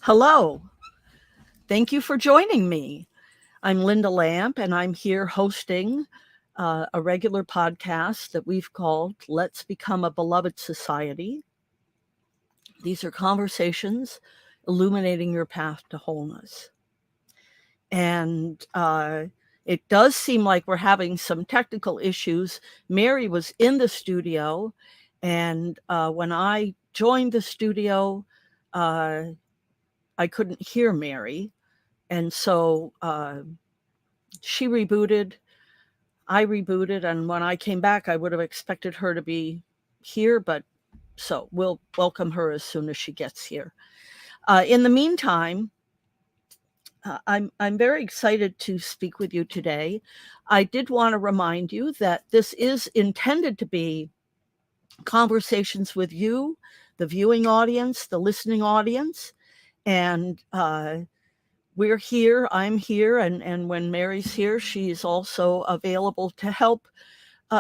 Hello. Thank you for joining me. I'm Linda Lamp, and I'm here hosting a regular podcast that we've called Let's Become a Beloved Society. These are conversations illuminating your path to wholeness. And it does seem like we're having some technical issues. Mary was in the studio, and when I joined the studio, I couldn't hear Mary. And so she rebooted, I rebooted, and when I came back, I would have expected her to be here, but so we'll welcome her as soon as she gets here. In the meantime, I'm very excited to speak with you today. I did want to remind you that this is intended to be conversations with you, the viewing audience, the listening audience, and we're here, I'm here, and when Mary's here, she's also available to help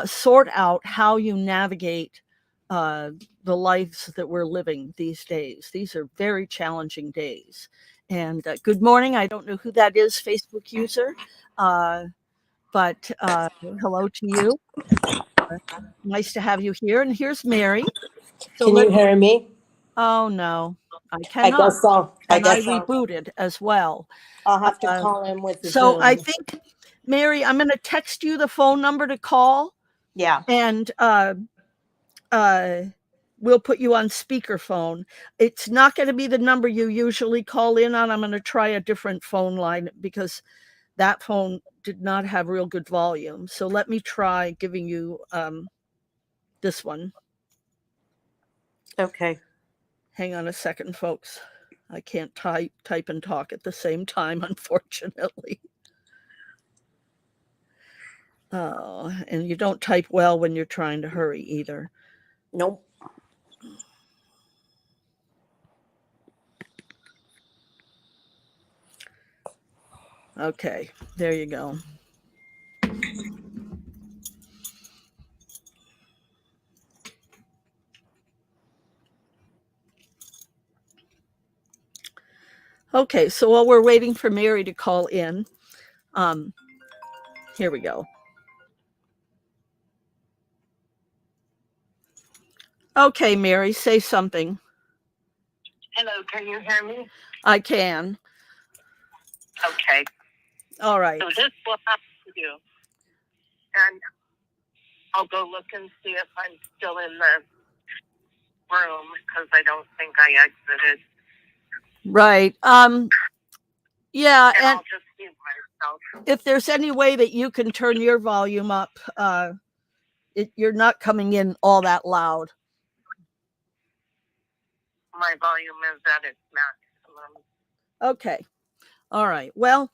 sort out how you navigate the lives that we're living these days. These are very challenging days. And good morning. I don't know who that is, Facebook user, but hello to you. Nice to have you here. And here's Mary. So Can you hear me? Oh no, I I cannot. guess so. And I rebooted as well. I'll have to call in with the So Zoom. I think, Mary, I'm going to text you the phone number to call, Yeah. and we'll put you on speakerphone. It's not going to be the number you usually call in on. I'm going to try a different phone line because that phone did not have real good volume. So let me try giving you this one. Okay. Hang on a second, folks. I can't type and talk at the same time, unfortunately. Oh, and you don't type well when you're trying to hurry either. Nope. Okay, there you go. Okay, so while we're waiting for Mary to call in, here we go. Okay, Mary, say something. Hello, can you hear me? I can. Okay. All right. So this will have to do. And I'll go look and see if I'm still in the room because I don't think I exited. Right. Yeah, and I'll just mute myself. If there's any way that you can turn your volume up, you're not coming in all that loud. My volume is at its maximum. Okay. All right. Well,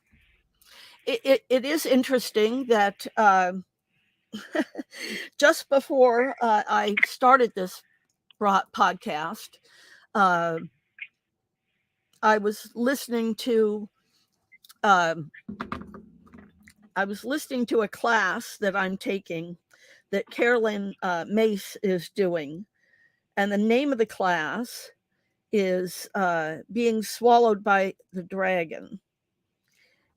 it is interesting that just before I started this podcast, I was listening to a class that I'm taking that Carolyn Mace is doing, and the name of the class is Being Swallowed by the Dragon.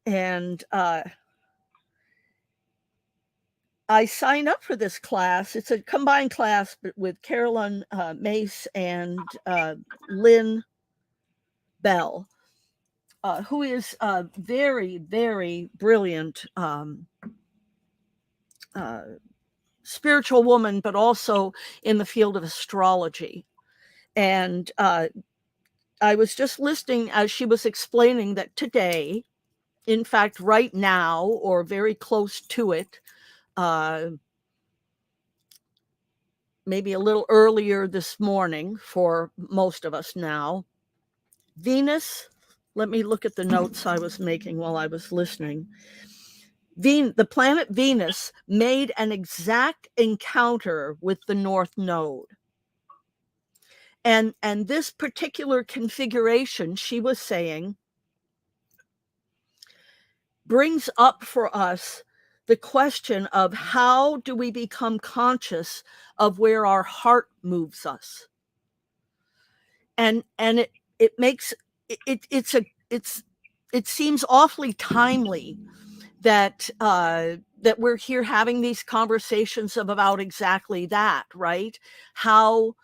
And I signed up for this class. It's a combined class with Carolyn Mace and Lynn Bell, who is a very, very brilliant spiritual woman, but also in the field of astrology. And I was just listening as she was explaining that today, in fact, right now, or very close to it, maybe a little earlier this morning for most of us now, Venus, let me look at the notes I was making while I was listening. The planet Venus made an exact encounter with the North Node. And this particular configuration, she was saying, brings up for us the question of how do we become conscious of where our heart moves us. And it makes it seems awfully timely that that we're here having these conversations about exactly that, right? How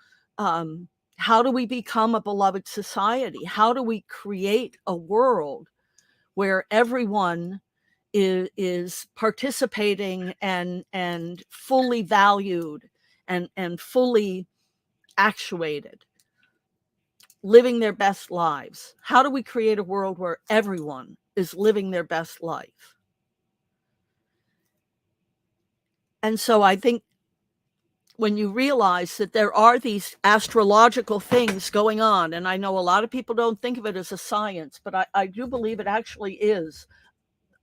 how do we become a beloved society? How do we create a world where everyone is participating and fully valued and fully actuated, living their best lives? How do we create a world where everyone is living their best life? And so I think when you realize that there are these astrological things going on, and I know a lot of people don't think of it as a science, but I do believe it actually is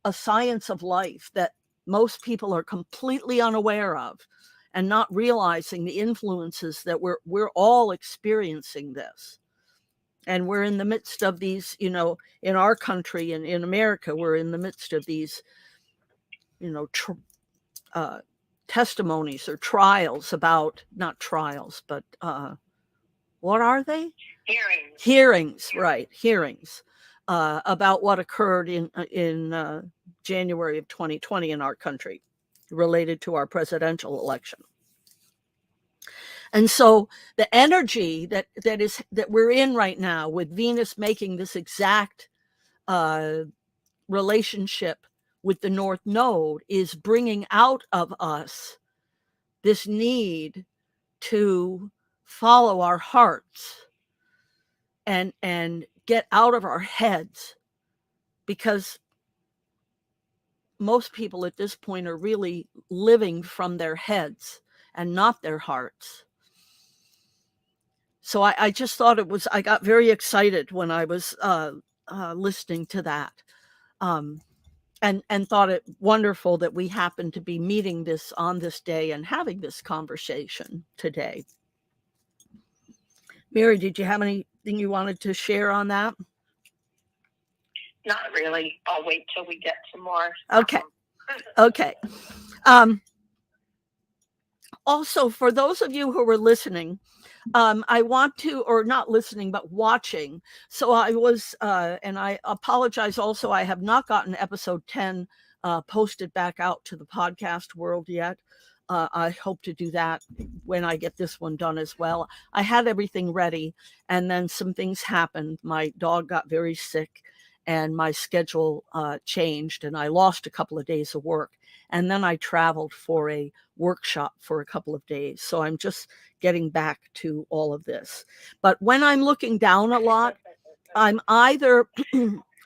a science of life that most people are completely unaware of and not realizing the influences that we're all experiencing this. And we're in the midst of these, you know, in our country and in America, we're in the midst of these, you know, testimonies or trials about, not trials, but what are they? Hearings, right? Hearings about what occurred in January of 2020 in our country, related to our presidential election. And so the energy that we're in right now, with Venus making this exact relationship with the North Node, is bringing out of us this need to follow our hearts and get out of our heads, because most people at this point are really living from their heads and not their hearts. So I just thought I got very excited when I was listening to that, and thought it wonderful that we happened to be meeting this on this day and having this conversation today. Mary, did you have anything you wanted to share on that? Not really. I'll wait till we get to more. Okay. Okay. Also, for those of you who were listening, I want to, or not listening, but watching. So I was, and I apologize also, I have not gotten episode 10 posted back out to the podcast world yet. I hope to do that when I get this one done as well. I had everything ready, and then some things happened. My dog got very sick, and my schedule changed, and I lost a couple of days of work. And then I traveled for a workshop for a couple of days. So I'm just getting back to all of this. But when I'm looking down a lot, I'm either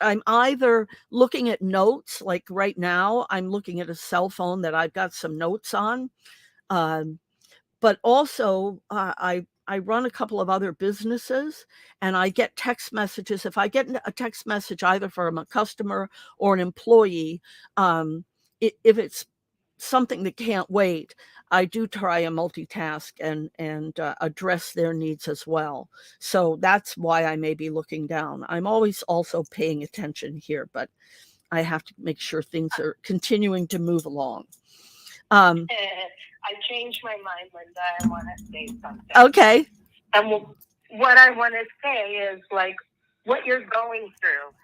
I'm either looking at notes, like right now, I'm looking at a cell phone that I've got some notes on. But also I run a couple of other businesses, and I get text messages. If I get a text message either from a customer or an employee, if it's something that can't wait, I do try and multitask and address their needs as well. So that's why I may be looking down. I'm always also paying attention here, but I have to make sure things are continuing to move along. I changed my mind, Linda. I want to say something. Okay. And what I want to say is, like, what you're going through,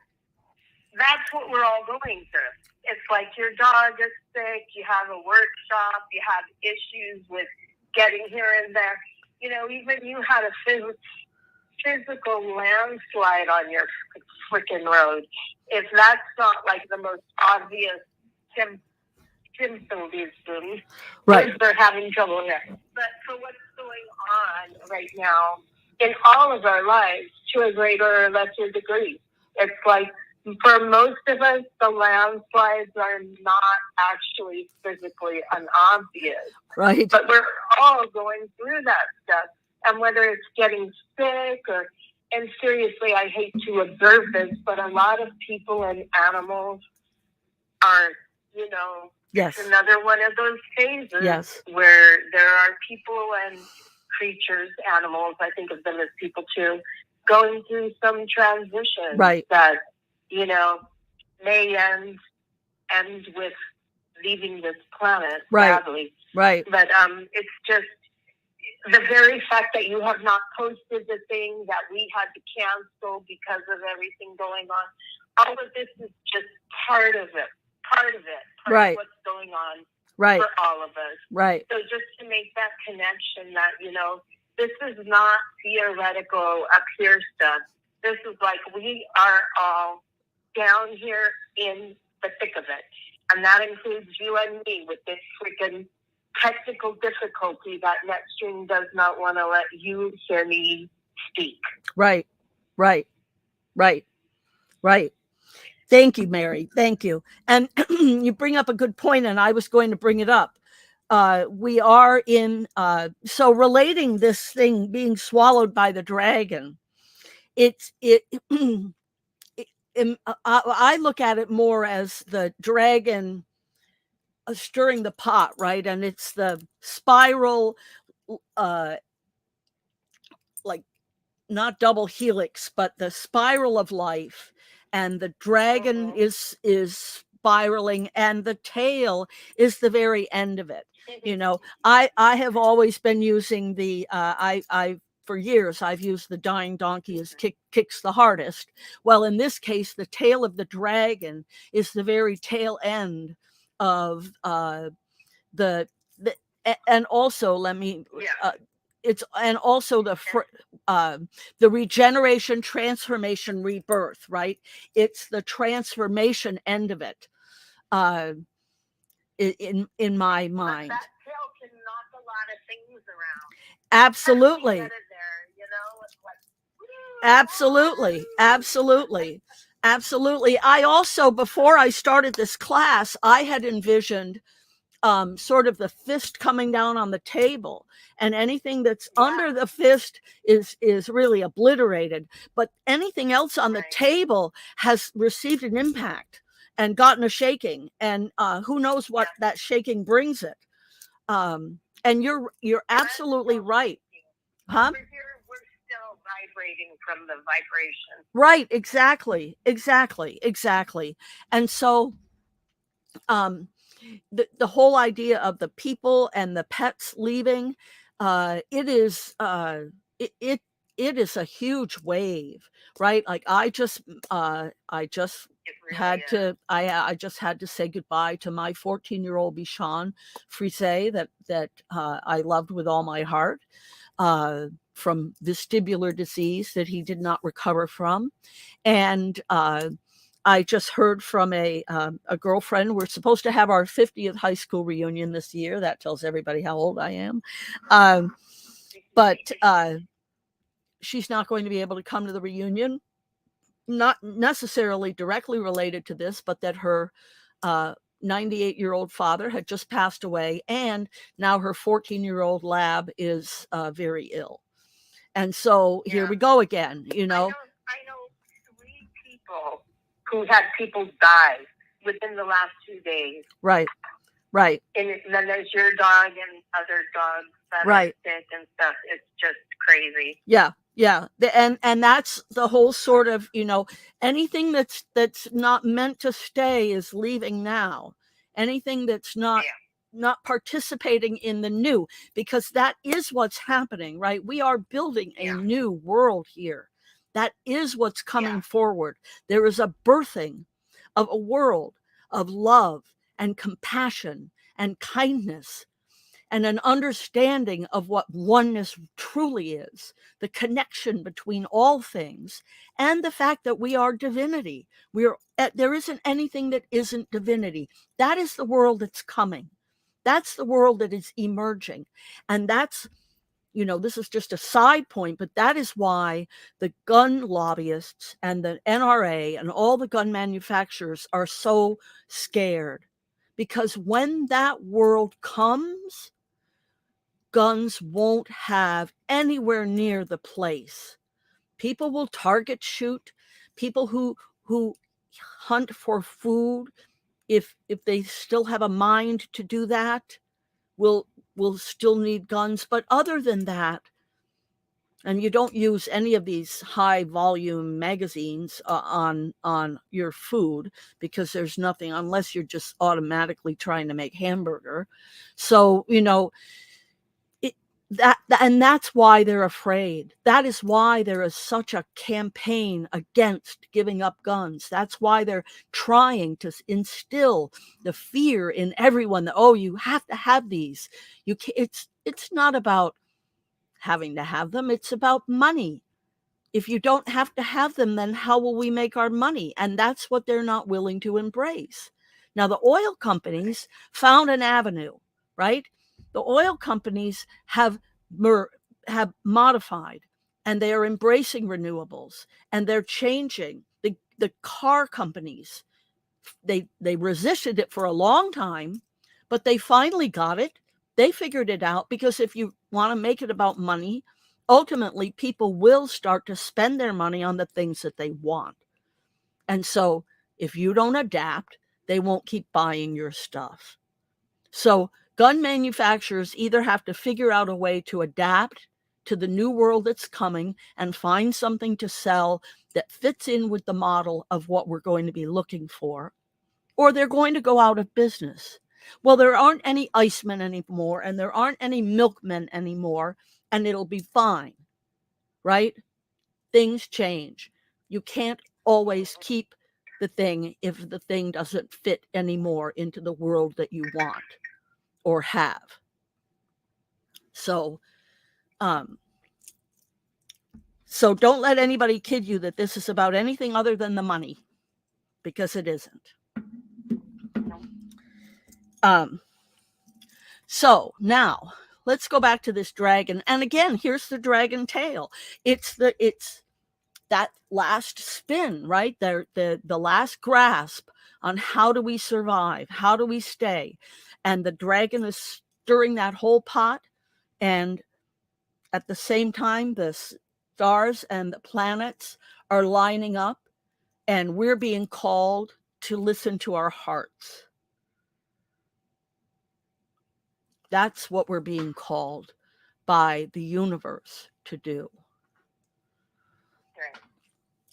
that's what we're all going through. It's like your dog is sick, you have a workshop, you have issues with getting here and there. You know, even you had a physical landslide on your freaking road. If that's not like the most obvious symptom, right, they're having trouble here. But for what's going on right now in all of our lives, to a greater or lesser degree, it's like, for most of us, the landslides are not actually physically obvious. Right. But we're all going through that stuff. And whether it's getting sick or, and seriously, I hate to observe this, but a lot of people and animals are, you know, yes, it's another one of those phases yes, where there are people and creatures, animals, I think of them as people too, going through some transition right, that, you know, may end with leaving this planet, right, sadly. right. But it's just, the very fact that you have not posted the thing that we had to cancel because of everything going on, all of this is just part of it, part of what's going on for all of us. Right. So just to make that connection that, this is not theoretical up here stuff. This is like we are all down here in the thick of it. And that includes you and me with this freaking technical difficulty that NetStream does not want to let you hear me speak. Right. Thank you, Mary. Thank you. And you bring up a good point, and I was going to bring it up. We are in, so relating this thing being swallowed by the dragon, I look at it more as the dragon stirring the pot, right? And it's the spiral, like not double helix, but the spiral of life, and the dragon is spiraling, and the tail is the very end of it. I have always been using the for years I've used the dying donkey as kicks the hardest. Well, in this case, the tail of the dragon is the very tail end of the and also let me it's and also the regeneration, transformation, rebirth, right? It's the transformation end of it, in my mind. But that tail can knock a lot of things around. Absolutely. There, it's like, Absolutely. I also, before I started this class, I had envisioned sort of the fist coming down on the table, and anything that's under the fist is really obliterated, but anything else on the table has received an impact and gotten a shaking, and who knows what that shaking brings it. And you're absolutely right. Huh? We're still vibrating from the vibration. Right, exactly. And so the whole idea of the people and the pets leaving, it is a huge wave, right? Like I just had to say goodbye to my 14-year-old Bichon Frise that I loved with all my heart, from vestibular disease that he did not recover from. And I just heard from a girlfriend. We're supposed to have our 50th high school reunion this year. That tells everybody how old I am. But she's not going to be able to come to the reunion. Not necessarily directly related to this, but that her 98-year-old father had just passed away, and now her 14-year-old lab is very ill. And so here we go again, I know 3 people who had people die within the last 2 days. Right. And then there's your dog and other dogs that are sick and stuff. It's just crazy. Yeah. And that's the whole sort of, anything that's not meant to stay is leaving now. Anything that's not participating in the new, because that is what's happening, right? We are building a new world here. That is what's coming forward. There is a birthing of a world of love and compassion and kindness, and an understanding of what oneness truly is, the connection between all things, and the fact that we are divinity. There isn't anything that isn't divinity. That is the world that's coming. That's the world that is emerging. And that's, this is just a side point, but that is why the gun lobbyists and the NRA and all the gun manufacturers are so scared. Because when that world comes, guns won't have anywhere near the place. People will target shoot. People who hunt for food, if they still have a mind to do that, will still need guns. But other than that, and you don't use any of these high volume magazines on your food, because there's nothing, unless you're just automatically trying to make hamburger. So, And that's why they're afraid. That is why there is such a campaign against giving up guns. That's why they're trying to instill the fear in everyone that, oh, you have to have these. You can't, it's not about having to have them. It's about money. If you don't have to have them, then how will we make our money? And that's what they're not willing to embrace. Now, the oil companies found an avenue, right? The oil companies have modified, and they are embracing renewables, and they're changing. The car companies, they resisted it for a long time, but they finally got it. They figured it out, because if you want to make it about money, ultimately people will start to spend their money on the things that they want. And so if you don't adapt, they won't keep buying your stuff. So gun manufacturers either have to figure out a way to adapt to the new world that's coming and find something to sell that fits in with the model of what we're going to be looking for, or they're going to go out of business. Well, there aren't any icemen anymore, and there aren't any milkmen anymore, and it'll be fine, right? Things change. You can't always keep the thing if the thing doesn't fit anymore into the world that you want or have. So don't let anybody kid you that this is about anything other than the money, because it isn't. So now let's go back to this dragon. And again, here's the dragon tail. It's that last spin, right? The last grasp on how do we survive? How do we stay? And the dragon is stirring that whole pot. And at the same time, the stars and the planets are lining up, and we're being called to listen to our hearts. That's what we're being called by the universe to do. Right.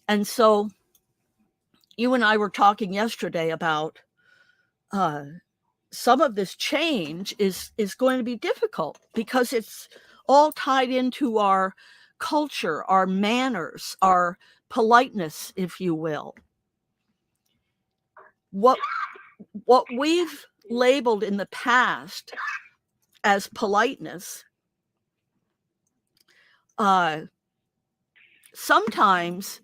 And so you and I were talking yesterday about some of this change is going to be difficult, because it's all tied into our culture, our manners, our politeness, if you will. What we've labeled in the past as politeness, sometimes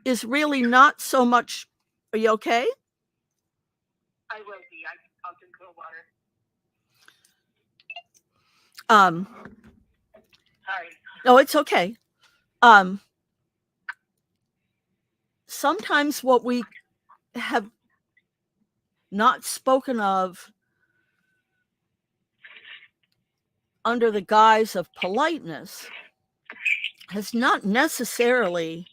is really not so much. Are you okay? I will be. I'll drink a little water. Sorry. No, it's okay. Sometimes what we have not spoken of under the guise of politeness has not necessarily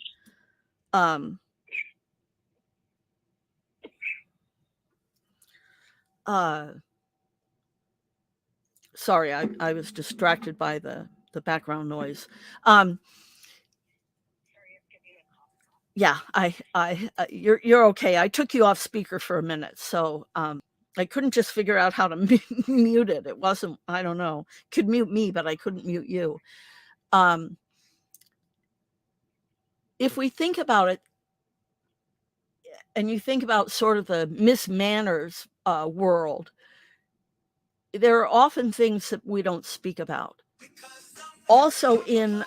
sorry, I was distracted by the background noise. Yeah, you're okay. I took you off speaker for a minute, so I couldn't just figure out how to mute it. It wasn't, I don't know, could mute me, but I couldn't mute you. If we think about it, and you think about sort of the mismanners world, there are often things that we don't speak about. Also in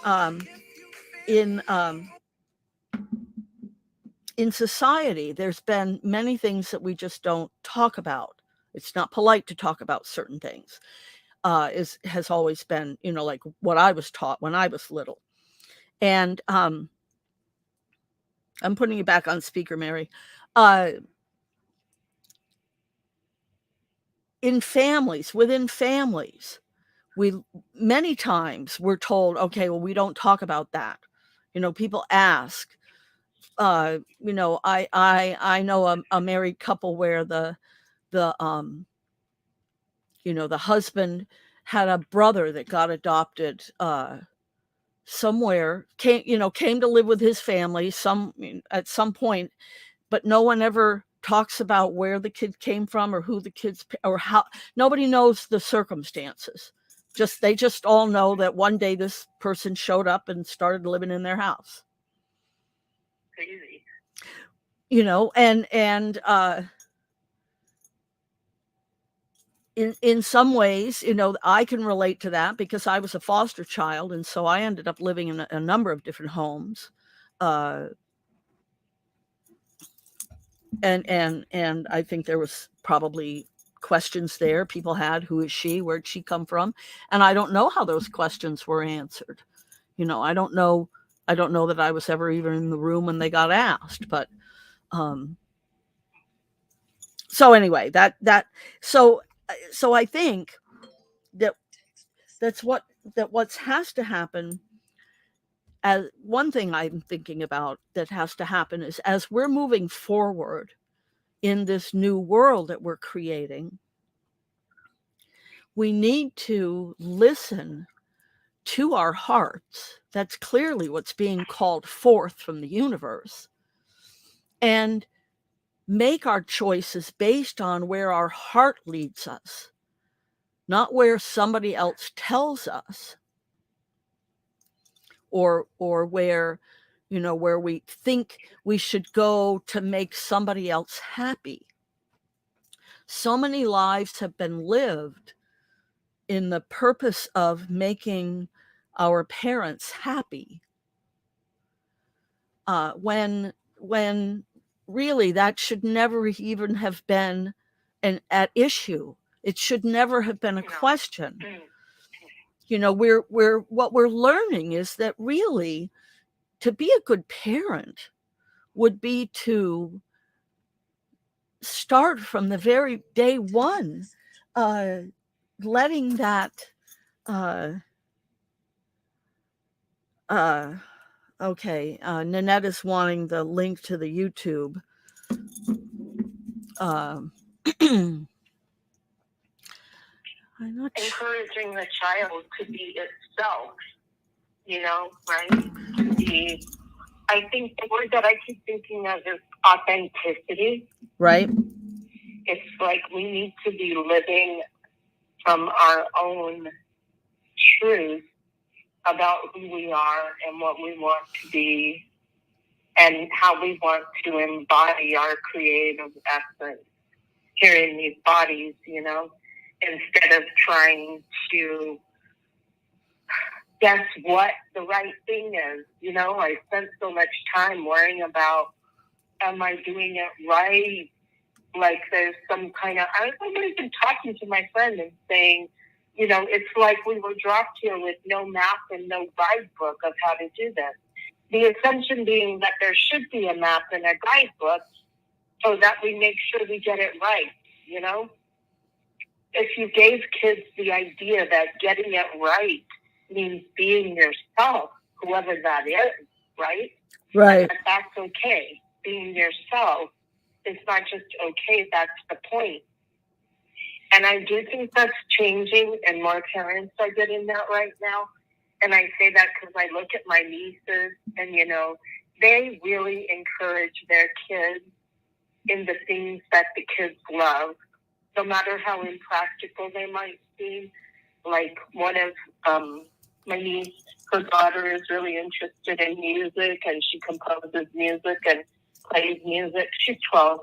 society, there's been many things that we just don't talk about. It's not polite to talk about certain things. Has always been, like what I was taught when I was little. And I'm putting you back on speaker, Mary. Within families, many times we're told, okay, well, we don't talk about that. People ask, I know a married couple where the husband had a brother that got adopted somewhere, came to live with his family at some point, but no one ever talks about where the kid came from or who the kids, or how. Nobody knows the circumstances. They just all know that one day this person showed up and started living in their house. Crazy. You know, and in some ways, you know, I can relate to that because I was a foster child, and so I ended up living in a number of different homes. And I think there was probably questions there people had. Who is she? Where'd she come from? And I don't know how those questions were answered. You know, I don't know that I was ever even in the room when they got asked. But so anyway, so I think that's what has to happen. As one thing I'm thinking about that has to happen is, as we're moving forward in this new world that we're creating, we need to listen to our hearts. That's clearly what's being called forth from the universe, and make our choices based on where our heart leads us, not where somebody else tells us, or where, you know, where we think we should go to make somebody else happy. So many lives have been lived in the purpose of making our parents happy, when really that should never even have been at issue. It should never have been a question. You know, what we're learning is that really, to be a good parent would be to start from the very day one, letting that okay, Nanette is wanting the link to the YouTube. I'm not encouraging the child to be itself, you know, right? To be, I think the word that I keep thinking of is authenticity. Right. It's like we need to be living from our own truth about who we are and what we want to be and how we want to embody our creative essence here in these bodies, you know, instead of trying to guess what the right thing is. You know, I spent so much time worrying about, am I doing it right? Like there's some kind of, I was even talking to my friend and saying, you know, it's like we were dropped here with no map and no guidebook of how to do this. The assumption being that there should be a map and a guidebook so that we make sure we get it right, you know? If you gave kids the idea that getting it right means being yourself, whoever that is, right? Right. And that's okay. Being yourself is not just okay, that's the point. And I do think that's changing, and more parents are getting that right now. And I say that because I look at my nieces, and, you know, they really encourage their kids in the things that the kids love, no matter how impractical they might seem. Like one of my niece, her daughter is really interested in music, and she composes music and plays music. She's 12.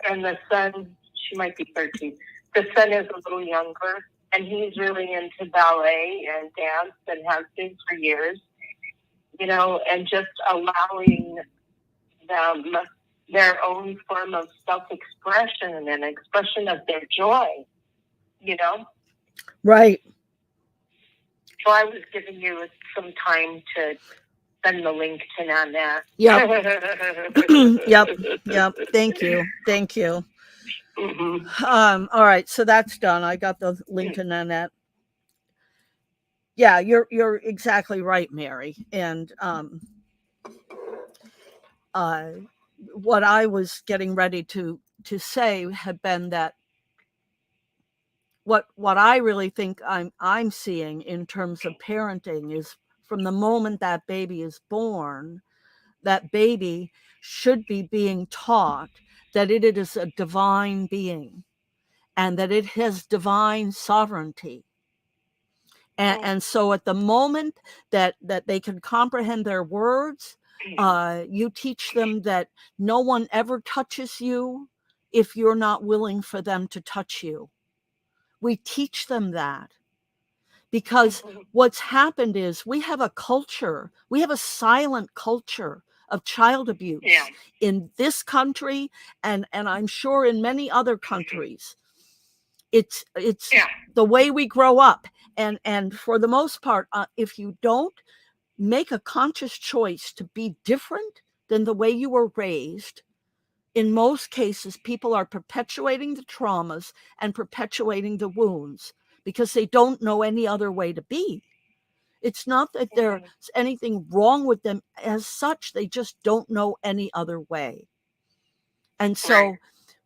And the son, she might be 13. The son is a little younger, and he's really into ballet and dance and has been for years, you know, and just allowing them their own form of self-expression and expression of their joy, you know? Right. So I was giving you some time to send the link to Nanette. Yep. Yep. Thank you. Mm-hmm. All right. So that's done. I got the link to Nanette. Yeah, you're exactly right, Mary. And what I was getting ready to say had been that what I really think I'm seeing in terms of parenting is, from the moment that baby is born, that baby should be being taught that it is a divine being and that it has divine sovereignty, And so at the moment that they can comprehend their words, you teach them that no one ever touches you if you're not willing for them to touch you. We teach them that, because what's happened is we have a silent culture of child abuse in this country, and I'm sure in many other countries. It's the way we grow up, and for the most part, if you don't make a conscious choice to be different than the way you were raised, in most cases, people are perpetuating the traumas and perpetuating the wounds because they don't know any other way to be. It's not that there's anything wrong with them as such. They just don't know any other way. And so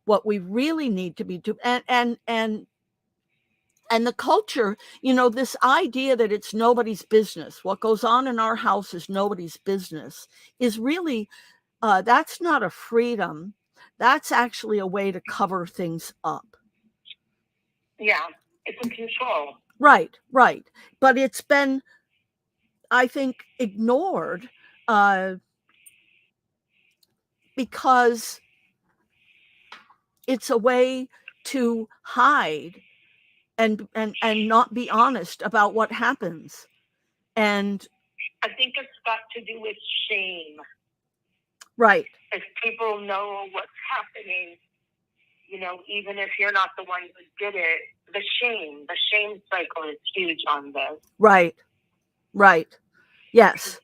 what we really need to be doing, and the culture, this idea that it's nobody's business, what goes on in our house is nobody's business, is really, that's not a freedom. That's actually a way to cover things up. Yeah, it's a control. Right. But it's been, I think, ignored because it's a way to hide and not be honest about what happens. And I think it's got to do with shame. Right. If people know what's happening, even if you're not the one who did it, the shame cycle is huge on this. Right. Yes.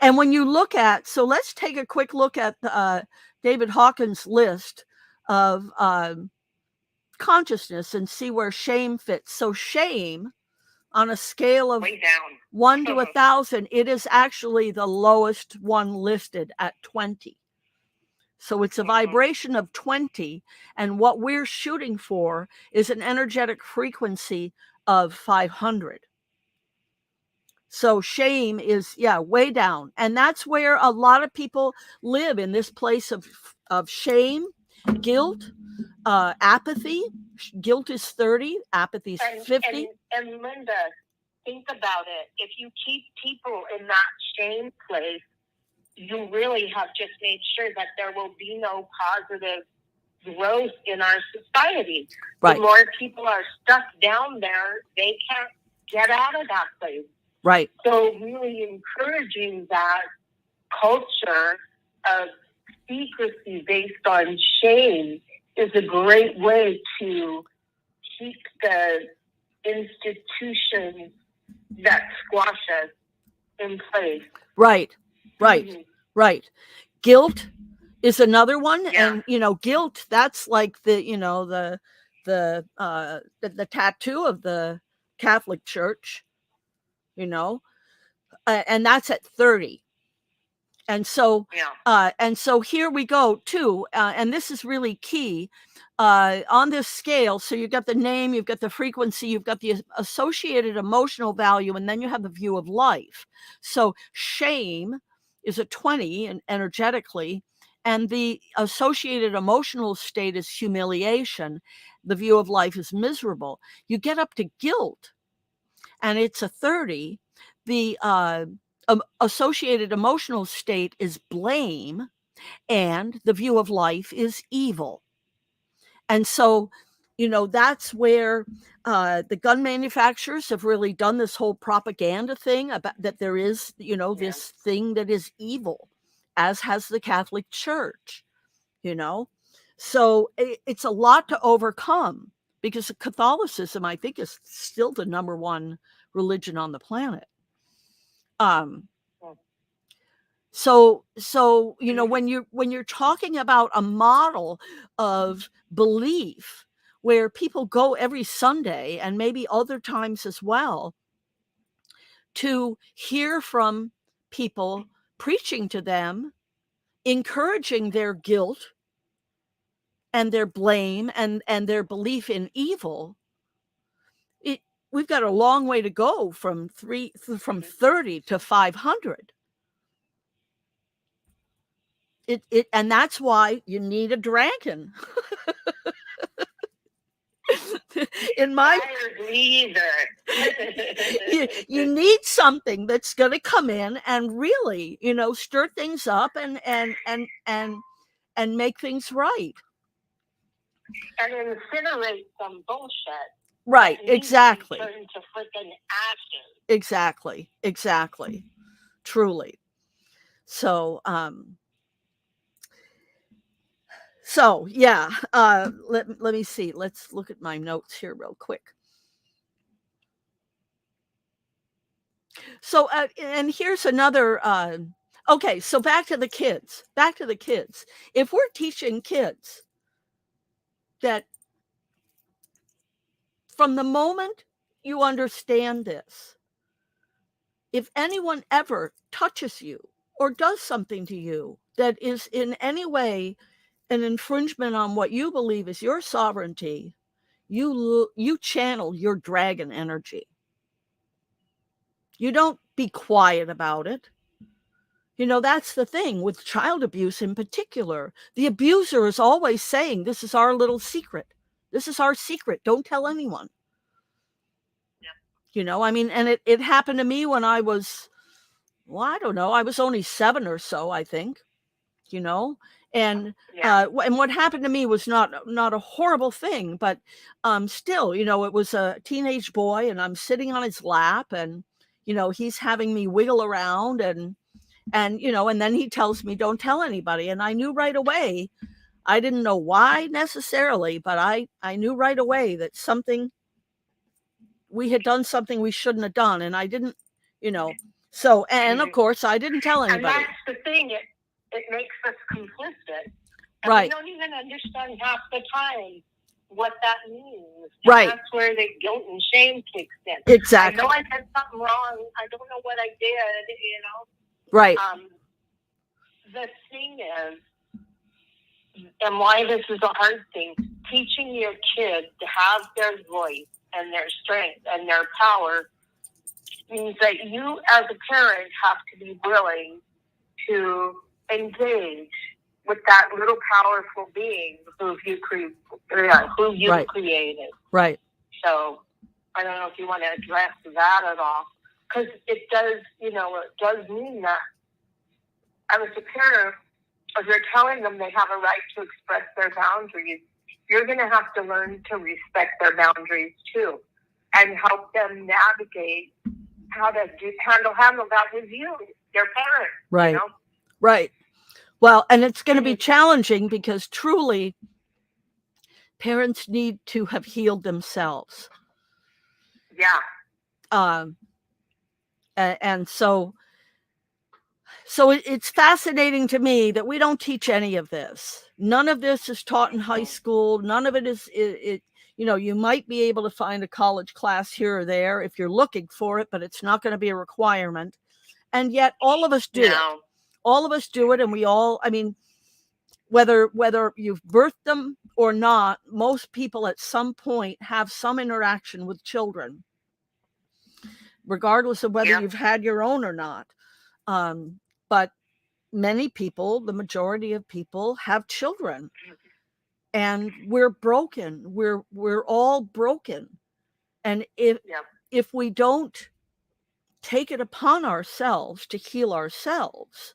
And when you look at, so let's take a quick look at David Hawkins' list of consciousness and see where shame fits. So shame, on a scale of way down. 1 to 1,000, it is actually the lowest one listed at 20. So it's a vibration of 20, and what we're shooting for is an energetic frequency of 500. So shame is, way down. And that's where a lot of people live, in this place of shame, guilt, apathy. Guilt is 30, apathy is 50. And Linda, think about it. If you keep people in that shame place, you really have just made sure that there will be no positive growth in our society. Right. The more people are stuck down there, they can't get out of that place. Right. So really encouraging that culture of secrecy based on shame is a great way to keep the institutions that squash us in place. Right. Right. Guilt is another one. Yeah. And, guilt, that's like the tattoo of the Catholic Church, and that's at 30. And so, here we go too. And this is really key on this scale. So you've got the name, you've got the frequency, you've got the associated emotional value, and then you have the view of life. So shame is a 20 and energetically, and the associated emotional state is humiliation. The view of life is miserable. You get up to guilt, and it's a 30. The associated emotional state is blame, and the view of life is evil. And so, that's where the gun manufacturers have really done this whole propaganda thing about that there is, this thing that is evil, as has the Catholic Church, So it's a lot to overcome, because Catholicism, I think, is still the number one religion on the planet. So when you're talking about a model of belief where people go every Sunday, and maybe other times as well, to hear from people preaching to them, encouraging their guilt and their blame and their belief in evil, we've got a long way to go from 30 to 500. And that's why you need a dragon. In my, I agree either. you need something that's going to come in and really, stir things up and make things right. And incinerate some bullshit. Right, exactly. Turn to freaking ashes. Exactly. Truly. So, yeah, let me see. Let's look at my notes here real quick. So, and here's another, okay, so back to the kids. If we're teaching kids that from the moment you understand this, if anyone ever touches you or does something to you that is in any way an infringement on what you believe is your sovereignty, you channel your dragon energy. You don't be quiet about it. That's the thing with child abuse in particular. The abuser is always saying, this is our little secret. This is our secret. Don't tell anyone. I mean, and it happened to me when I was, well, I don't know, I was only 7 or so, I think, and and what happened to me was not a horrible thing, but still, it was a teenage boy, and I'm sitting on his lap, and he's having me wiggle around, and and then he tells me, don't tell anybody. And I knew right away, I didn't know why necessarily, but I knew right away that we had done something we shouldn't have done. And I didn't, so, and of course I didn't tell anybody. And that's the thing, it makes us complicit. And right. We don't even understand half the time what that means. And right. That's where the guilt and shame kicks in. Exactly. I know I did something wrong. I don't know what I did, Right. The thing is, and why this is a hard thing, teaching your kid to have their voice and their strength and their power means that you as a parent have to be willing to engage with that little powerful being who you right. created. Right. So I don't know if you want to address that at all, because it does, it does mean that as a parent, if you're telling them they have a right to express their boundaries, you're going to have to learn to respect their boundaries too, and help them navigate how to handle that with you, their parent. Right. Right. Well, and it's going to be challenging because truly parents need to have healed themselves. Yeah. And so it's fascinating to me that we don't teach any of this. None of this is taught in high school. None of it is, you might be able to find a college class here or there if you're looking for it, but it's not going to be a requirement. And yet all of us do it. All of us do it. And we all, I mean, whether you've birthed them or not, most people at some point have some interaction with children, regardless of whether you've had your own or not. But many people, the majority of people, have children, and we're broken. We're all broken. And if we don't take it upon ourselves to heal ourselves,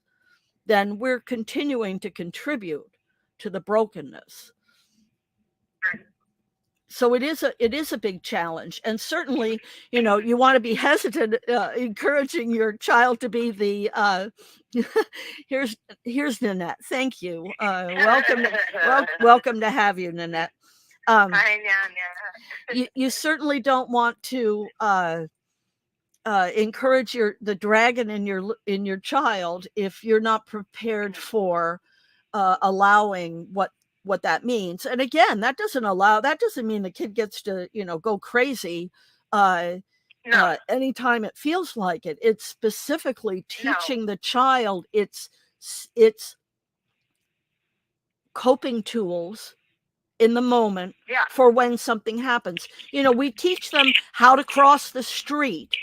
then we're continuing to contribute to the brokenness. So it is a big challenge. And certainly, you want to be hesitant, encouraging your child to be the, here's Nanette. Thank you. Welcome to have you, Nanette. Hi, Nana. You certainly don't want to encourage the dragon in your child if you're not prepared for allowing what that means. And again, that doesn't mean the kid gets to, go crazy anytime it feels like it. It's specifically teaching the child its coping tools in the moment for when something happens. We teach them how to cross the street,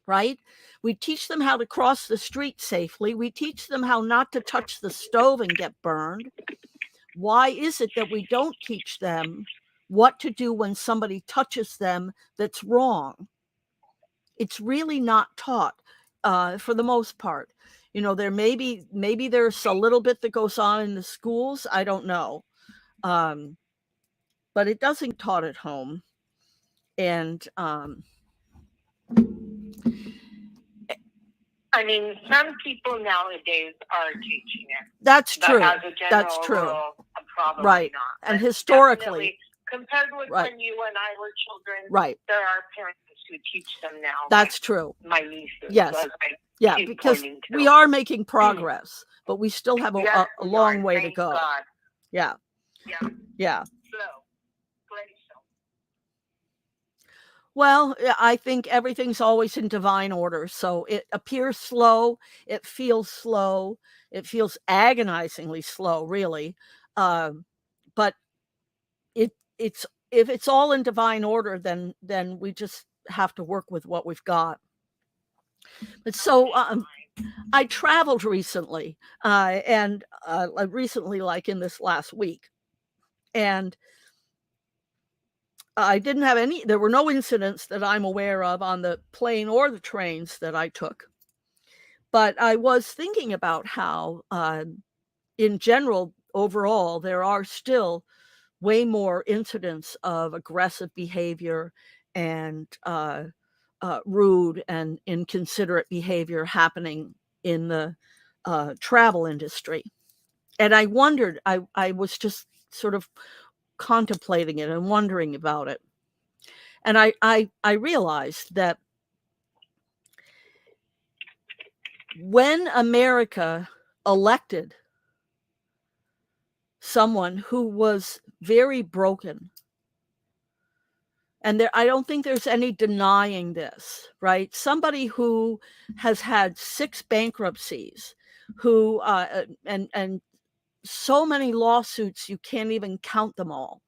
right? We teach them how to cross the street safely. We teach them how not to touch the stove and get burned. Why is it that we don't teach them what to do when somebody touches them that's wrong. It's really not taught for the most part. There maybe there's a little bit that goes on in the schools. I don't know. But it doesn't taught at home. And I mean, some people nowadays are teaching it. That's true. But as a general rule, probably right. not. And but historically, compared with right. when you and I were children, right. there are parents who teach them now. That's true. My nieces. Yes. Yeah, because we are making progress, but we still have a long way to go. God. Yeah. Yeah. Yeah. So, great show. Well, I think everything's always in divine order. So it appears slow. It feels slow. It feels agonizingly slow, really. But it's if it's all in divine order, then we just have to work with what we've got. But so I traveled recently, and recently, like in this last week, and I didn't have there were no incidents that I'm aware of on the plane or the trains that I took. But I was thinking about how, in general, overall, there are still way more incidents of aggressive behavior and rude and inconsiderate behavior happening in the travel industry. And I wondered, I was just sort of contemplating it and wondering about it. And I realized that when America elected someone who was very broken, and I don't think there's any denying this, right? Somebody who has had 6 bankruptcies, who and so many lawsuits you can't even count them all.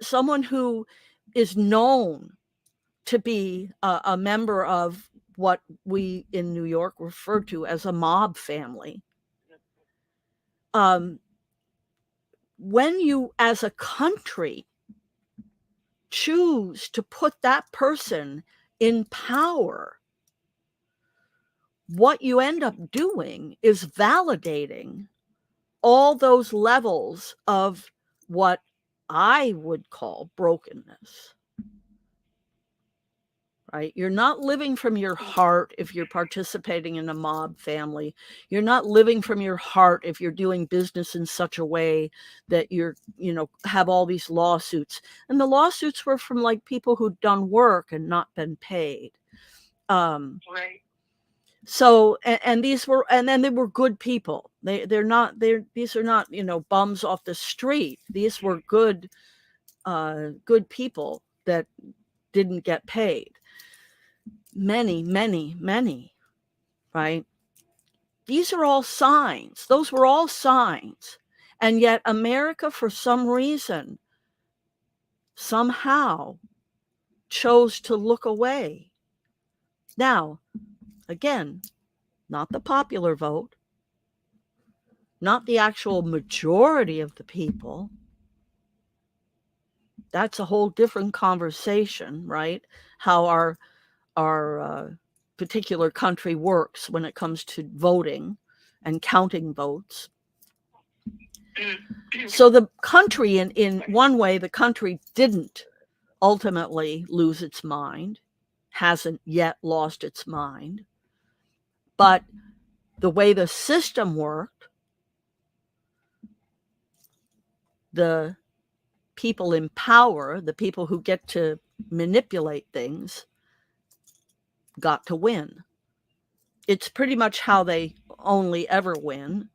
Someone who is known to be a member of what we in New York refer to as a mob family. When you, as a country, choose to put that person in power, what you end up doing is validating all those levels of what I would call brokenness. Right? You're not living from your heart if you're participating in a mob family. You're not living from your heart if you're doing business in such a way that you're, have all these lawsuits. And the lawsuits were from like people who'd done work and not been paid. Right. So, and these were, and then they were good people. These are not, bums off the street. These were good people that didn't get paid. Many, right? These are all signs. Those were all signs. And yet America, for some reason, somehow chose to look away. Now, again, not the popular vote, not the actual majority of the people. That's a whole different conversation, right? How our particular country works when it comes to voting and counting votes. So the country, in one way, the country didn't ultimately lose its mind, hasn't yet lost its mind. But the way the system worked, the people in power, the people who get to manipulate things, got to win. It's pretty much how they only ever win.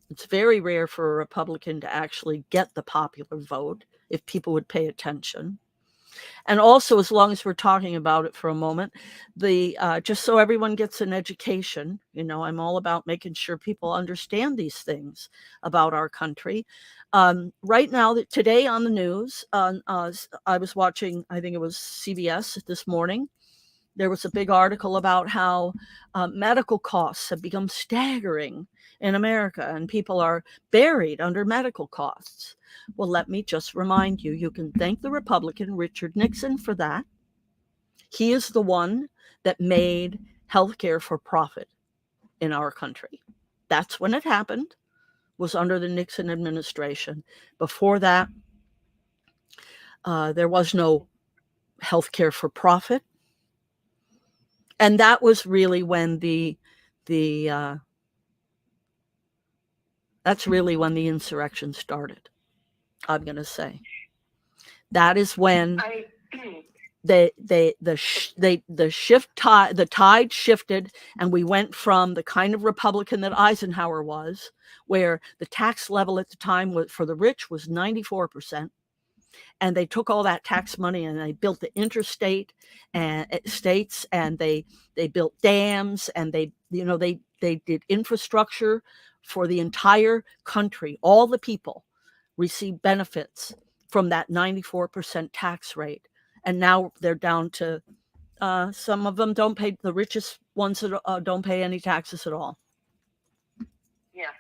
It's very rare for a Republican to actually get the popular vote if people would pay attention. And also, as long as we're talking about it for a moment, just so everyone gets an education, I'm all about making sure people understand these things about our country. Right now, today on the news, I was watching, I think it was CBS this morning. there was a big article about how medical costs have become staggering in America, and people are buried under medical costs. Well, let me just remind you, you can thank the Republican Richard Nixon for that. He is the one that made healthcare for profit in our country. That's when it happened, was under the Nixon administration. Before that, there was no healthcare for profit. And that was really when that's really when the insurrection started, I'm going to say. That is when the tide shifted, and we went from the kind of Republican that Eisenhower was, where the tax level at the time for the rich was 94%. And they took all that tax money and they built the interstate and states, and they built dams, and they did infrastructure for the entire country. All the people received benefits from that 94% tax rate. And now they're down to some of them don't pay, the richest ones that don't pay any taxes at all. Yeah.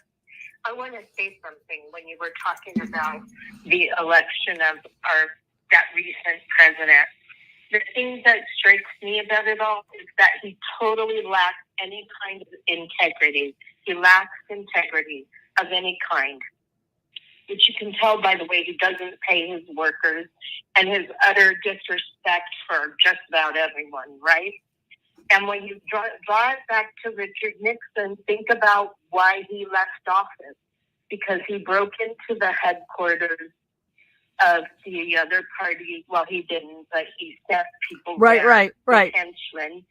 I want to say something when you were talking about the election of that recent president. The thing that strikes me about it all is that he totally lacks any kind of integrity. He lacks integrity of any kind, which you can tell by the way he doesn't pay his workers and his utter disrespect for just about everyone, right? And when you draw it back to Richard Nixon, think about why he left office. Because he broke into the headquarters of the other party. Well, he didn't, but he sent people right, henchmen,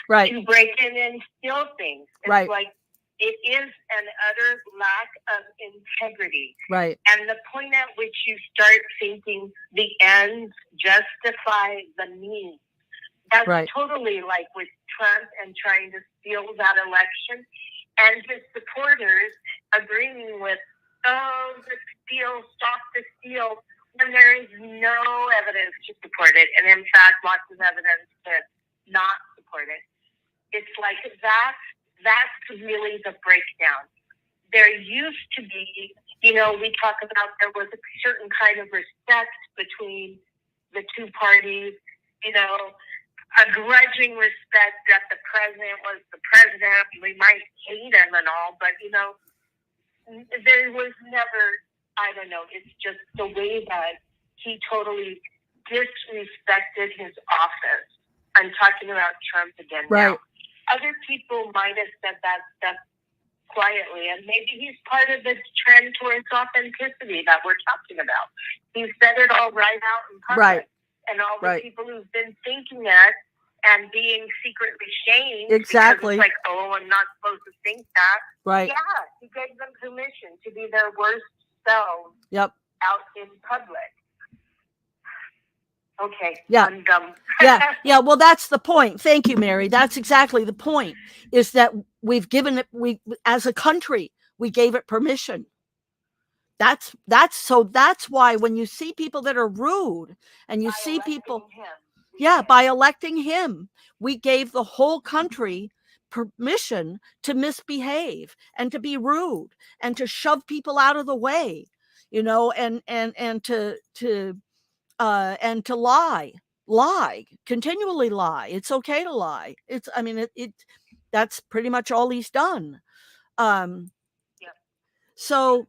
right, to break in and steal things. It's like it is an utter lack of integrity. Right. And the point at which you start thinking the ends justify the means. That's totally like with Trump and trying to steal that election, and his supporters agreeing with, the steal, stop the steal, when there is no evidence to support it, and in fact, lots of evidence to not support it. It's like that's really the breakdown. There used to be, we talk about there was a certain kind of respect between the two parties, a grudging respect that the president was the president. We might hate him and all, but, there was never, I don't know, it's just the way that he totally disrespected his office. I'm talking about Trump again now. Other people might have said that stuff quietly, and maybe he's part of the trend towards authenticity that we're talking about. He said it all right out in public. And all the people who've been thinking it and being secretly shamed. Exactly. Because it's like, I'm not supposed to think that. Right. Yeah, he gave them permission to be their worst selves out in public. Okay. Yeah. I'm dumb. Yeah. Well, that's the point. Thank you, Mary. That's exactly the point, is that we've given it, as a country, we gave it permission. That's why when you see people that are rude and you see people, by electing him, we gave the whole country permission to misbehave and to be rude and to shove people out of the way, and to lie, continually lie. It's okay to lie. That's pretty much all he's done. So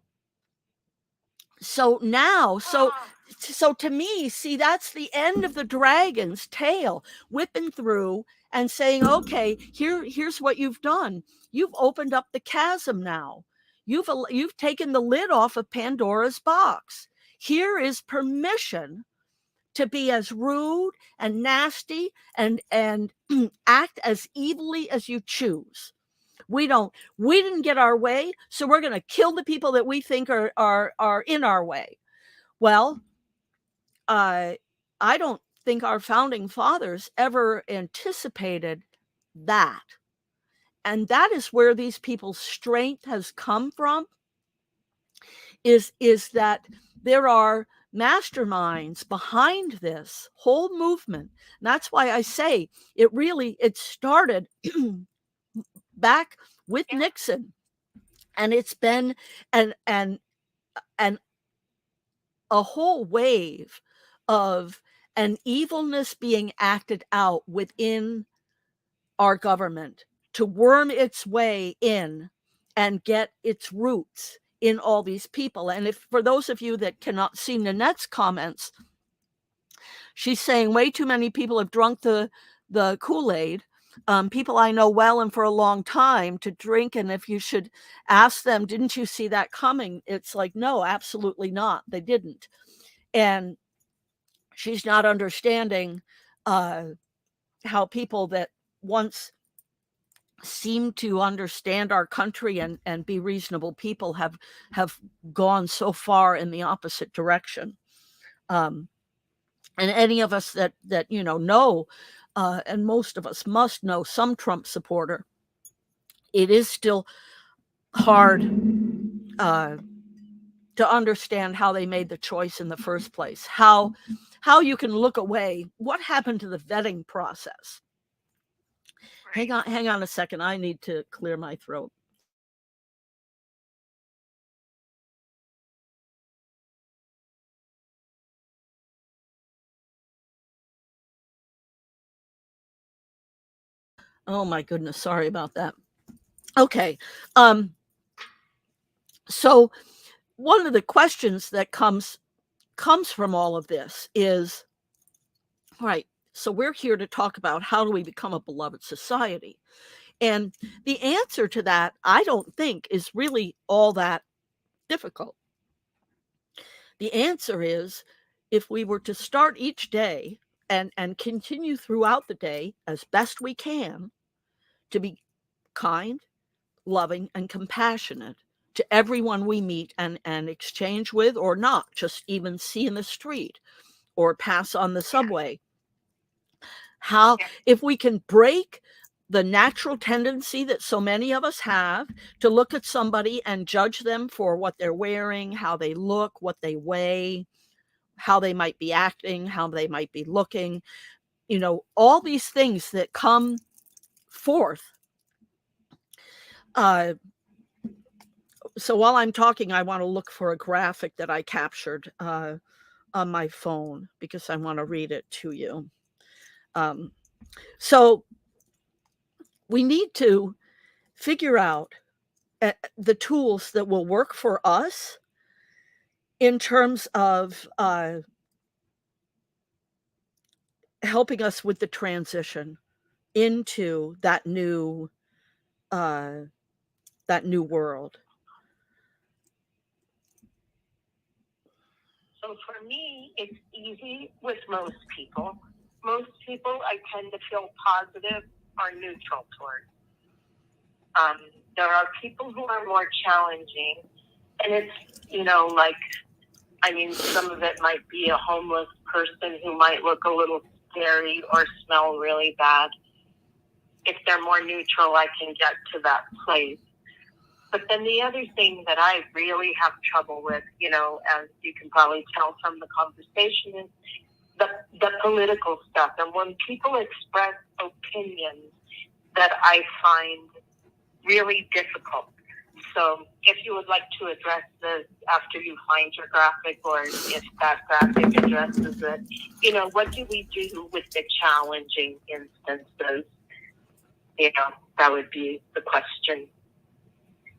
to me, see, that's the end of the dragon's tail, whipping through and saying, okay, here's what you've done. You've opened up the chasm now. You've taken the lid off of Pandora's box. Here is permission to be as rude and nasty and act as evilly as you choose. We didn't get our way, so we're going to kill the people that we think are in our way. Well, I don't think our founding fathers ever anticipated that. And that is where these people's strength has come from, is that there are masterminds behind this whole movement. And that's why I say it started back with Nixon, and it's been and a whole wave of an evilness being acted out within our government to worm its way in and get its roots in all these people. And if for those of you that cannot see Nanette's comments, she's saying way too many people have drunk the Kool-Aid. People I know well and for a long time to drink. And if you should ask them, didn't you see that coming? It's like, no, absolutely not. They didn't. And she's not understanding how people that once seemed to understand our country and be reasonable people have gone so far in the opposite direction. And any of us that know, and most of us must know some Trump supporter, it is still hard to understand how they made the choice in the first place, how you can look away. What happened to the vetting process? Hang on a second. I need to clear my throat. Oh my goodness, sorry about that. Okay. So one of the questions that comes from all of this is, right, so we're here to talk about how do we become a beloved society? And the answer to that, I don't think, is really all that difficult. The answer is, if we were to start each day and continue throughout the day as best we can to be kind, loving, and compassionate to everyone we meet and exchange with, or not, just even see in the street or pass on the subway. How, if we can break the natural tendency that so many of us have to look at somebody and judge them for what they're wearing, how they look, what they weigh, how they might be acting, how they might be looking, all these things that come forth. So while I'm talking, I want to look for a graphic that I captured on my phone because I want to read it to you. So we need to figure out the tools that will work for us in terms of helping us with the transition into that new world. So for me, it's easy with most people. Most people I tend to feel positive or neutral toward. There are people who are more challenging, and it's, some of it might be a homeless person who might look a little scary or smell really bad. If they're more neutral, I can get to that place. But then the other thing that I really have trouble with, as you can probably tell from the conversation, is the political stuff. And when people express opinions that I find really difficult. So if you would like to address this after you find your graphic, or if that graphic addresses it, what do we do with the challenging instances? That would be the question.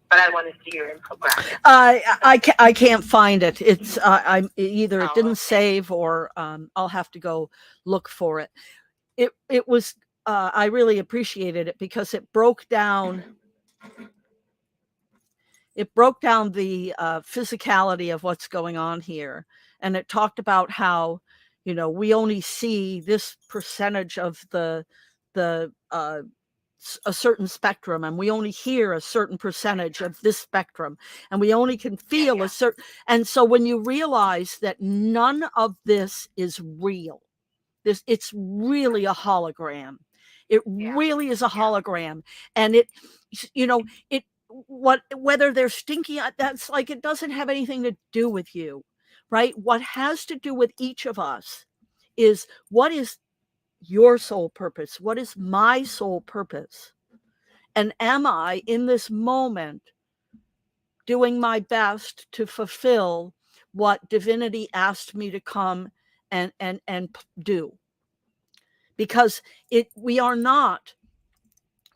But I want to see your infographic. I can't find it. It's I'm either it didn't save, or I'll have to go look for it. It was I really appreciated it because it broke down the physicality of what's going on here, and it talked about how we only see this percentage of the a certain spectrum, and we only hear a certain percentage of this spectrum, and we only can feel a certain. And so when you realize that none of this is real, it's really a hologram. It really is a hologram. And it whether they're stinky, that's like, it doesn't have anything to do with you. right? What has to do with each of us is, what is your soul purpose? What is my soul purpose? And am I in this moment doing my best to fulfill what divinity asked me to come and do? Because we are not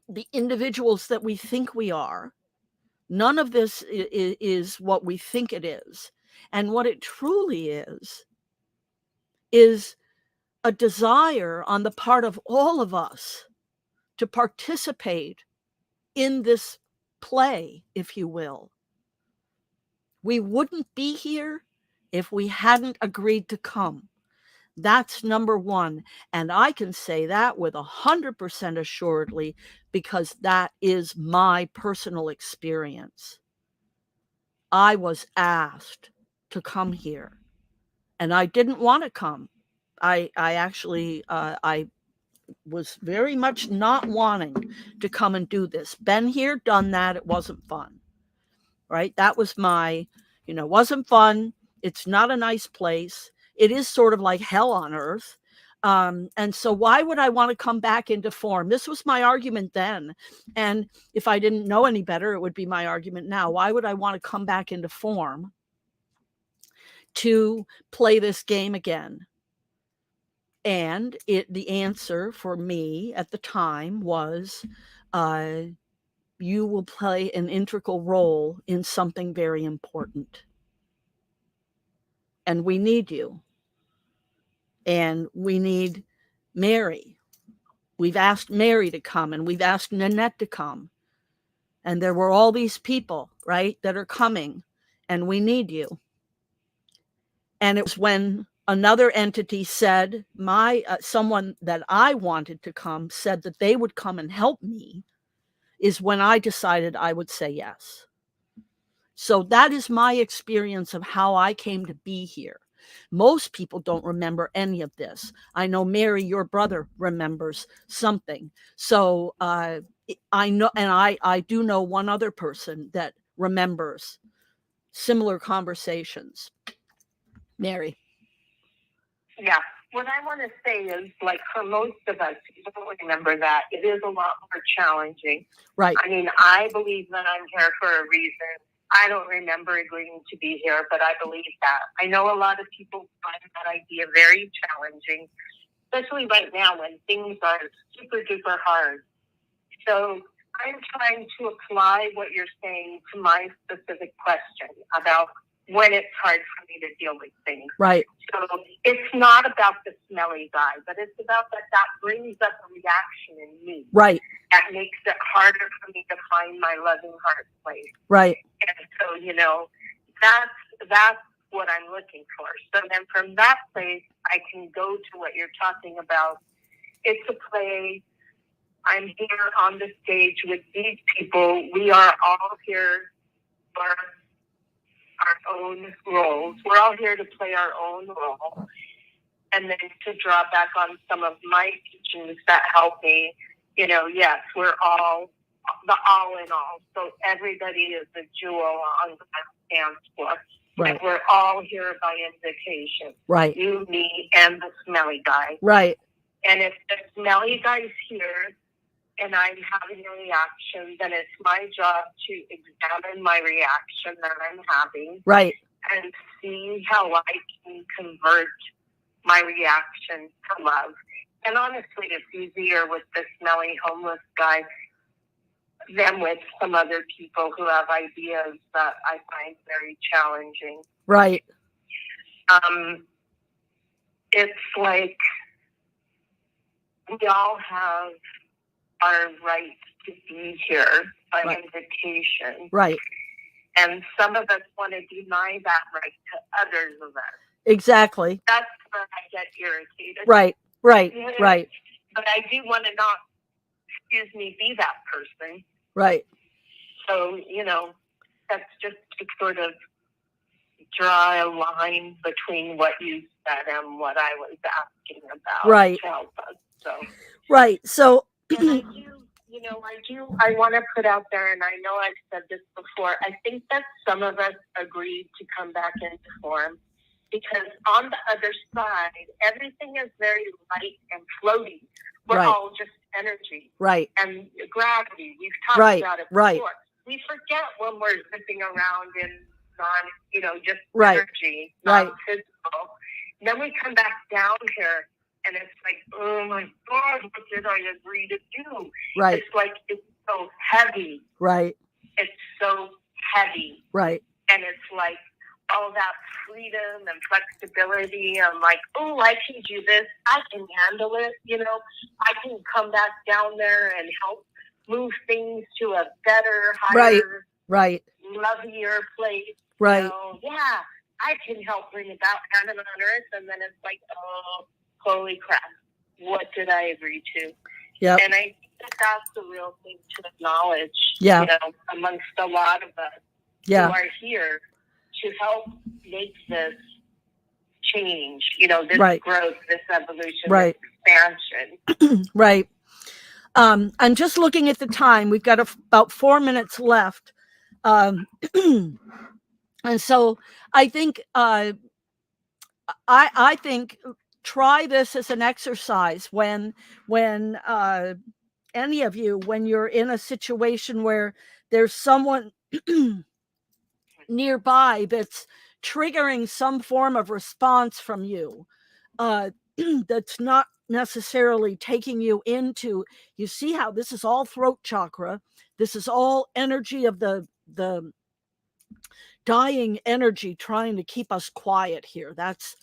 the individuals that we think we are. None of this is what we think it is. And what it truly is a desire on the part of all of us to participate in this play, if you will. We wouldn't be here if we hadn't agreed to come. That's number one. And I can say that with 100% assuredly, because that is my personal experience. I was asked to come here, and I didn't want to come. I actually, I was very much not wanting to come and do this. Been here, done that. It wasn't fun, right? That was my, wasn't fun. It's not a nice place. It is sort of like hell on earth. And so why would I want to come back into form? This was my argument then. And if I didn't know any better, it would be my argument now. Why would I want to come back into form to play this game again? And the answer for me at the time was, you will play an integral role in something very important. And we need you. And we need Mary. We've asked Mary to come, and we've asked Nanette to come. And there were all these people, right, that are coming, and we need you. And it was when another entity said, someone that I wanted to come said that they would come and help me, is when I decided I would say yes. So that is my experience of how I came to be here. Most people don't remember any of this. I know, Mary, your brother remembers something. So I know, and I do know one other person that remembers similar conversations. Mary. Yeah. What I want to say is, like, for most of us who don't remember that, it is a lot more challenging. Right. I mean, I believe that I'm here for a reason. I don't remember agreeing to be here, but I believe that. I know a lot of people find that idea very challenging, especially right now when things are super duper hard. So I'm trying to apply what you're saying to my specific question about when it's hard for me to deal with things. Right. So it's not about the smelly guy, but it's about that brings up a reaction in me. Right. That makes it harder for me to find my loving heart place. Right. And so, that's what I'm looking for. So then from that place, I can go to what you're talking about. It's a play. I'm here on the stage with these people. We are all here for our own roles. We're all here to play our own role. And then to draw back on some of my teachings that help me, yes, we're all the all in all. So everybody is a jewel on the dance floor. Right. And we're all here by invitation. Right. You, me, and the smelly guy. Right. And if the smelly guy's here and I'm having a reaction, then it's my job to examine my reaction that I'm having. Right. And see how I can convert my reaction to love. And honestly, it's easier with the smelly homeless guy than with some other people who have ideas that I find very challenging. Right. It's like we all have our right to be here by invitation. Right. And some of us want to deny that right to others of us. Exactly. That's where I get irritated. Right. Right. Right. But I do want to not, be that person. Right. So, that's just to sort of draw a line between what you said and what I was asking about. Right. To help us. So. Right. So. And I want to put out there, and I know I've said this before, I think that some of us agreed to come back into form, because on the other side, everything is very light and floaty. We're Right. all just energy. Right. And gravity, we've talked Right. about it before. Right. We forget when we're zipping around in just Right. energy, Right. physical. And then we come back down here, and it's like, oh my God, what did I agree to do? Right. It's like, it's so heavy. Right. It's so heavy. Right. And it's like all that freedom and flexibility. I'm like, oh, I can do this. I can handle it. I can come back down there and help move things to a better, higher, Right. lovelier place. Right. Yeah, I can help bring about heaven on earth. And then it's like, oh, holy crap. What did I agree to? Yep. And I think that's the real thing to acknowledge, amongst a lot of us who are here to help make this change, this growth, this evolution, this expansion. Right. I'm just looking at the time. We've got about 4 minutes left. And so I think, I think try this as an exercise when any of you, when you're in a situation where there's someone nearby that's triggering some form of response from you, that's not necessarily taking you into, you see how this is all throat chakra, this is all energy of the dying energy trying to keep us quiet here. That's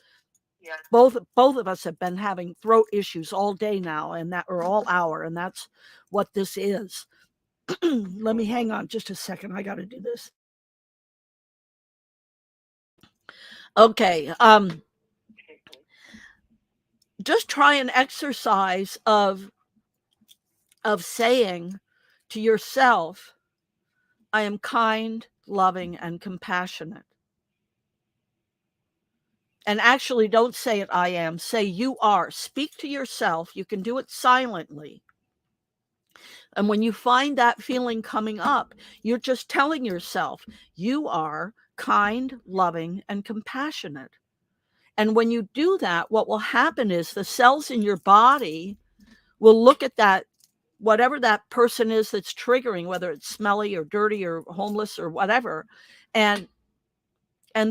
both of us have been having throat issues all day now, and that or all hour, and that's what this is. Let me hang on just a second. I got to do this. Okay. Just try an exercise of saying to yourself, I am kind, loving, and compassionate. And actually, don't say it, I am. Say you are. Speak to yourself. You can do it silently. And when you find that feeling coming up, you're just telling yourself, you are kind, loving, and compassionate. And when you do that, what will happen is the cells in your body will look at that, whatever that person is that's triggering, whether it's smelly or dirty or homeless or whatever, and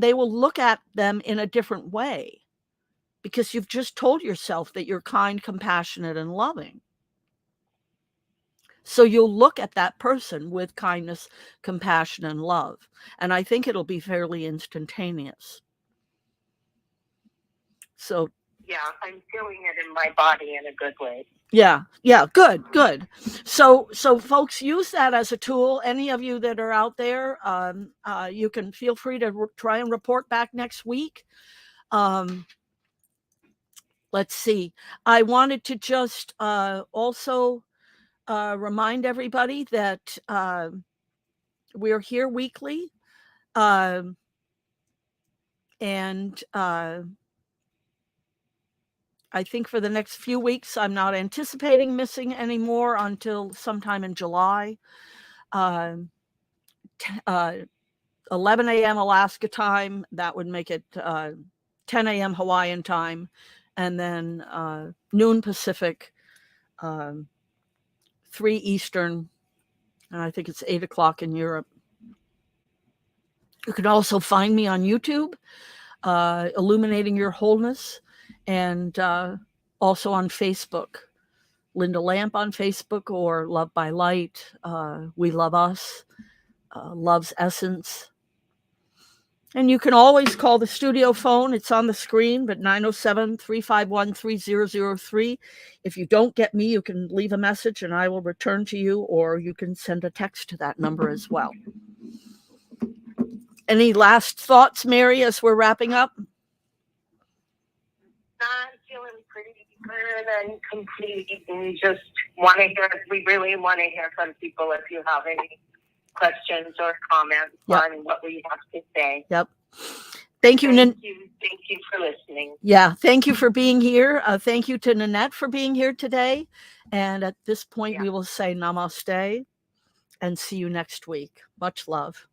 they will look at them in a different way because you've just told yourself that you're kind, compassionate, and loving. So you'll look at that person with kindness, compassion, and love. And I think it'll be fairly instantaneous. So yeah, I'm feeling it in my body in a good way. Yeah, good. So folks, use that as a tool. Any of you that are out there, you can feel free to try and report back next week. Let's see. I wanted to just also remind everybody that we're here weekly, and I think for the next few weeks, I'm not anticipating missing anymore until sometime in July. 11 a.m. Alaska time, that would make it 10 a.m. Hawaiian time, and then noon Pacific, 3 Eastern, and I think it's 8 o'clock in Europe. You can also find me on YouTube, Illuminating Your Wholeness, and also on Facebook, Linda Lamp on Facebook, or Love by Light, We Love Us, Love's Essence. And you can always call the studio phone. It's on the screen, but 907-351-3003. If you don't get me, you can leave a message and I will return to you, or you can send a text to that number as well. Any last thoughts, Mary, as we're wrapping up? I'm feeling pretty good and complete, and just want to hear, we really want to hear from people if you have any questions or comments on what we have to say. Yep. Thank you. Thank you for listening. Yeah. Thank you for being here. Thank you to Nanette for being here today. And at this point, we will say namaste and see you next week. Much love.